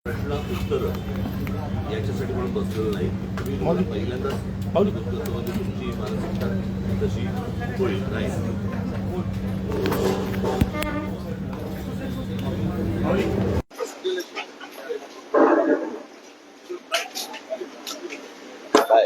प्रश्न उत्तर याच्यासाठी म्हणून बसलेलं नाही. तुम्ही पहिल्यांदाच तुमची मानसिकता तशी होईल नाही. काय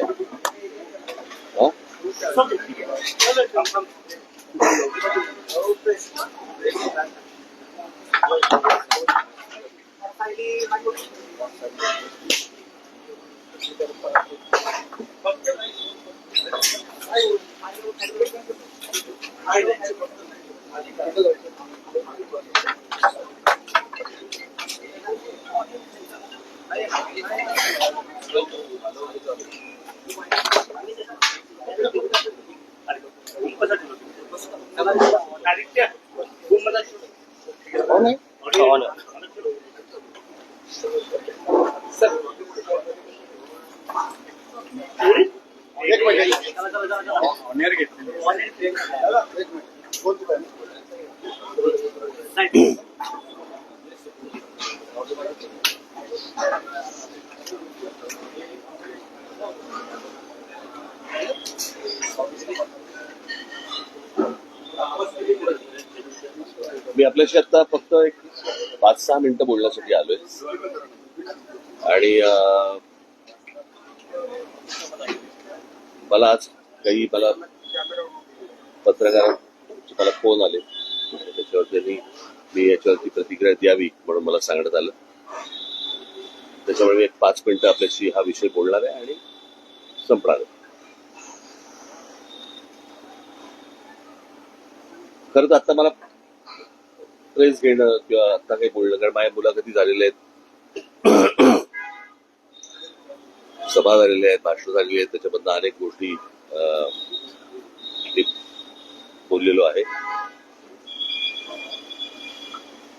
मी आपल्याशी आता फक्त एक 5-6 मिनिटं बोलण्यासाठी आलोय आणि मला आज काही पत्रकारांचे मला फोन आले आणि त्याच्यावर त्यांनी मी याच्यावरती प्रतिक्रिया द्यावी म्हणून मला सांगण्यात आलं. त्याच्यामुळे मी एक 5 मिनिटं आपल्याशी हा विषय बोलणार आहे आणि संपणार आहे. खरं तर आता मला प्रेस घेणं किंवा आता काही बोलणं, कारण माझ्या मुलाखती झालेल्या आहेत, सभा झालेल्या आहेत, भाषण झालेली आहेत, त्याच्यामधनं अनेक गोष्टी मी बोललेलो आहे.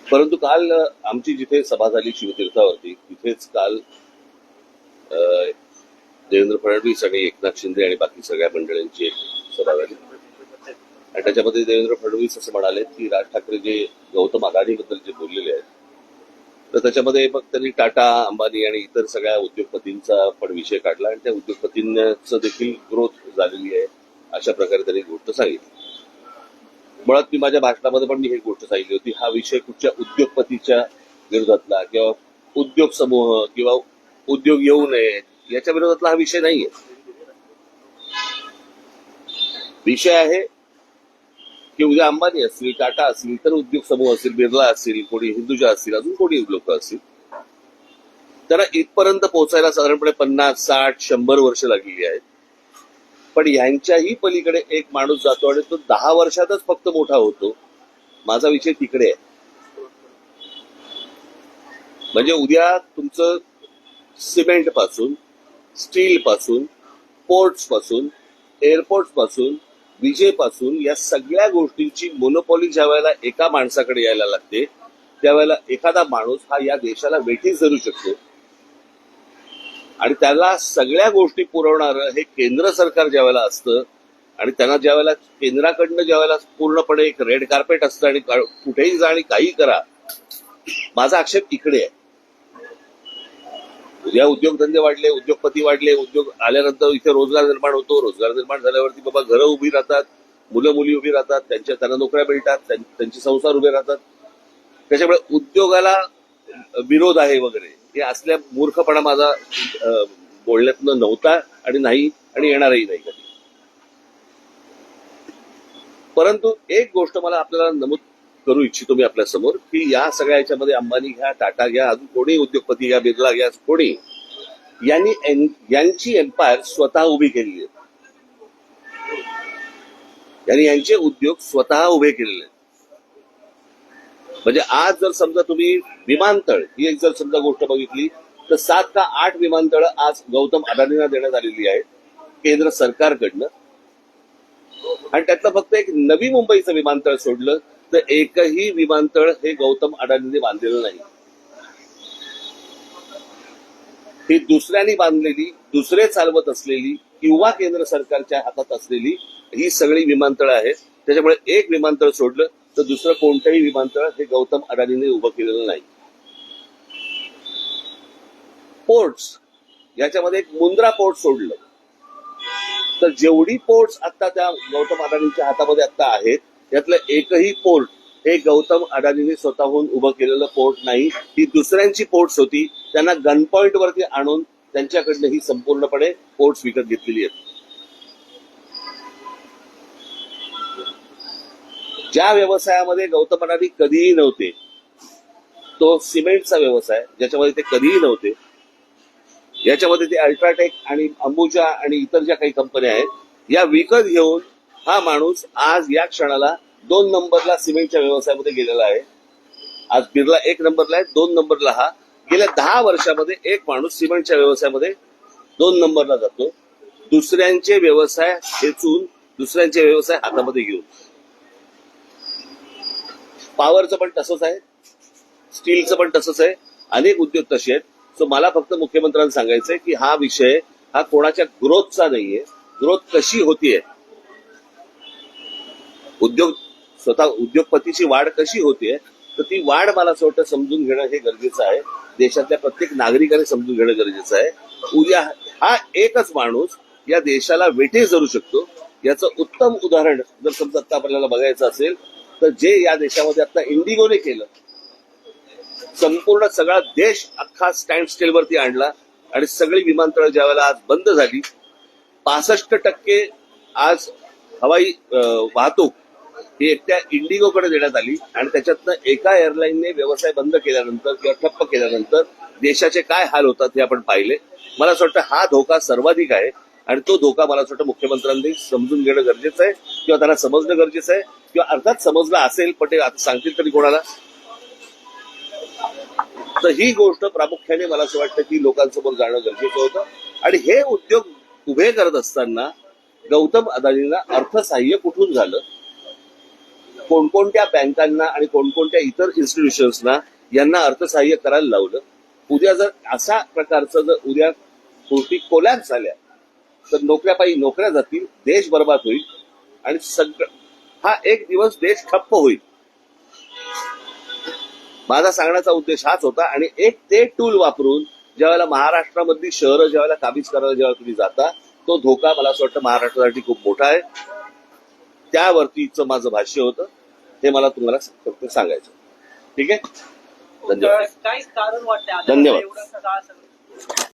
परंतु काल आमची जिथे सभा झाली शिवतीर्थावरती, तिथेच काल देवेंद्र फडणवीस आणि एकनाथ शिंदे आणि बाकी सगळ्या मंडळींची एक सभा झाली आणि त्याच्यामध्ये देवेंद्र फडणवीस असं म्हणाले की राज ठाकरे जे गौतम अदानीबद्दल जे बोललेले आहेत, तर त्याच्यामध्ये मग त्यांनी टाटा, अंबानी आणि इतर सगळ्या उद्योगपतींचा पण विषय काढला आणि त्या उद्योगपतींचं देखील ग्रोथ झालेली आहे अशा प्रकारे त्यांनी गोष्ट सांगितली. मुळात मी माझ्या भाषणामध्ये पण मी ही गोष्ट सांगितली होती, हा विषय कुठच्या उद्योगपतीच्या विरोधातला किंवा उद्योग समूह किंवा उद्योग येऊ नये याच्या विरोधातला हा विषय नाहीये. विषय आहे की उद्या अंबानी असतील, टाटा असतील, इतर उद्योग समूह असतील, बिर्ला असतील, कोणी हिंदुजा असतील, अजून कोणी लोक असतील, त्यांना इथपर्यंत पोहोचायला साधारणपणे 50-60-100 वर्ष लागलेली आहेत. पण ह्यांच्याही पलीकडे एक माणूस जातो आणि तो 10 वर्षातच फक्त मोठा होतो. माझा विषय तिकडे आहे. म्हणजे उद्या तुमचं सिमेंट पासून, स्टील पासून, पोर्ट्स पासून, एअरपोर्ट पासून, विजेपासून या सगळ्या गोष्टींची मोनोपॉली ज्या वेळेला एका माणसाकडे यायला लागते, त्यावेळेला एखादा माणूस हा या देशाला वेठीस धरू शकतो आणि त्याला सगळ्या गोष्टी पुरवणारं हे केंद्र सरकार ज्या वेळेला असतं आणि त्यांना ज्या वेळेला केंद्राकडनं ज्या वेळेला पूर्णपणे एक रेड कार्पेट असतं आणि कुठेही जा आणि काही करा. माझा आक्षेप इकडे आहे. उद्या उद्योगधंदे वाढले, उद्योगपती वाढले, उद्योग आल्यानंतर इथे रोजगार निर्माण होतो. रोजगार निर्माण झाल्यावरती बाबा घरं उभी राहतात, मुलं मुली उभी राहतात, त्यांना नोकऱ्या मिळतात, त्यांचे संसार उभे राहतात. त्याच्यामुळे उद्योगाला विरोध आहे वगैरे हे असल्या मूर्खपणा माझा बोलण्यातनं नव्हता आणि नाही आणि येणारही नाही कधी. परंतु एक गोष्ट मला आपल्याला नमूद करू इच्छितो मी आपल्या समोर की या सगळ्या याच्यामध्ये अंबानी घ्या, टाटा घ्या, अजून कोणी उद्योगपती घ्या, बिर्ला घ्या, कोणी यांची एम्पायर स्वतः उभी केलेली आहे. यांचे उद्योग स्वतः उभे केलेले आहेत. म्हणजे आज जर समजा तुम्ही विमानतळ ही एक जर समजा गोष्ट बघितली तर 7 का 8 विमानतळं आज गौतम अदानींना देण्यात आलेली आहेत केंद्र सरकारकडनं आणि त्यातलं फक्त एक नवी मुंबईचं विमानतळ सोडलं तर एकही विमानतळ हे गौतम अदानींनी बांधलेलं नाही. ही दुसऱ्यांनी बांधलेली, दुसरे चालवत असलेली किंवा केंद्र सरकारच्या हातात असलेली ही सगळी विमानतळं आहेत. त्याच्यामुळे एक विमानतळ सोडलं तर दुसरं कोणतंही विमानतळ हे गौतम अदानींनी उभं केलेलं नाही. पोर्ट्स याच्यामध्ये एक मुंद्रा पोर्ट सोडलं तर जेवढी पोर्ट्स आता त्या गौतम अदानींच्या हातामध्ये आता आहेत त्यातलं एकही पोर्ट हे गौतम अदानींनी स्वतःहून उभं केलेलं पोर्ट नाही. ही दुसऱ्यांची पोर्ट्स होती. त्यांना गन पॉइंट वरती आणून त्यांच्याकडनं ही संपूर्णपणे पोर्ट्स विकत घेतलेली आहेत. ज्या व्यवसायामध्ये गौतम अदानी कधीही नव्हते तो सिमेंटचा व्यवसाय, ज्याच्यामध्ये ते कधीही नव्हते, याच्यामध्ये ते अल्ट्राटेक आणि अंबुजा आणि इतर ज्या काही कंपन्या आहेत या विकत घेऊन हा माणूस आज या क्षणाला 2 नंबरला सिमेंटच्या व्यवसायामध्ये गेलेला आहे. आज बिर्ला 1 नंबरला आहे, 2 नंबरला हा. गेल्या 10 वर्षामध्ये एक माणूस सिमेंटच्या व्यवसायामध्ये 2 नंबरला जातो, दुसऱ्यांचे व्यवसाय खेचून, दुसऱ्यांचे व्यवसाय हातामध्ये घेऊन. पॉवरचं पण तसंच आहे, स्टीलचं पण तसंच आहे, अनेक उद्योग तसे आहेत. सो मला फक्त मुख्यमंत्र्यांना सांगायचंय की हा विषय हा कोणाच्या ग्रोथचा नाहीये. ग्रोथ कशी होतीये, स्वतः उद्योगपतीची वाढ कशी होतीये, तर ती वाढ मला असं वाटतं समजून घेणं हे गरजेचं आहे. देशातल्या प्रत्येक नागरिकाने समजून घेणं गरजेचं आहे. उद्या हा एकच माणूस या देशाला वेठीस धरू शकतो. याचं उत्तम उदाहरण जर समजा आता आपल्याला बघायचं असेल तर जे या देशामध्ये आता इंडिगोने केलं, संपूर्ण सगळा देश अख्खा स्टँड स्टिलवरती आणला आणि सगळी विमानतळ ज्यावेळेला आज बंद झाली, 65% आज हवाई वाहतूक ही एकट्या इंडिगोकडे देण्यात आली आणि त्याच्यातनं एका एअरलाईनने व्यवसाय बंद केल्यानंतर किंवा ठप्प केल्यानंतर देशाचे काय हाल होतात हे आपण पाहिले. मला असं वाटतं हा धोका सर्वाधिक आहे आणि तो धोका मला असं वाटतं मुख्यमंत्र्यांनी समजून घेणं गरजेचं आहे किंवा त्यांना समजणं गरजेचं आहे किंवा अर्थात समजलं असेल पण ते आता सांगतील तरी कोणाला. तर ही गोष्ट प्रामुख्याने मला असं वाटतं की लोकांसमोर जाणं गरजेचं होतं. आणि हे उद्योग उभे करत असताना गौतम अदानींना अर्थसहाय्य कुठून झालं, कोणकोणत्या बँकांना आणि कोणकोणत्या इतर इन्स्टिट्यूशन्सना यांना अर्थसहाय्य करायला लावलं. उद्या जर अशा प्रकारचं जर उद्या गोष्टी कोलॅप्स झाल्या तर नोकऱ्या जातील, देश बर्बाद होईल आणि हा एक दिवस देश ठप्प होईल. माझा सांगण्याचा उद्देश हाच होता. आणि एक ते टूल वापरून ज्यावेळेला महाराष्ट्रामधली शहरं ज्यावेळेला काबीज करायला जेव्हा तुम्ही जाता, तो धोका मला असं वाटतं महाराष्ट्रासाठी खूप मोठा आहे. त्यावरतीचं माझं भाष्य होतं, हे मला तुम्हाला फक्त सांगायचं. ठीक आहे, धन्यवाद. काही कारण वाटतं धन्यवाद.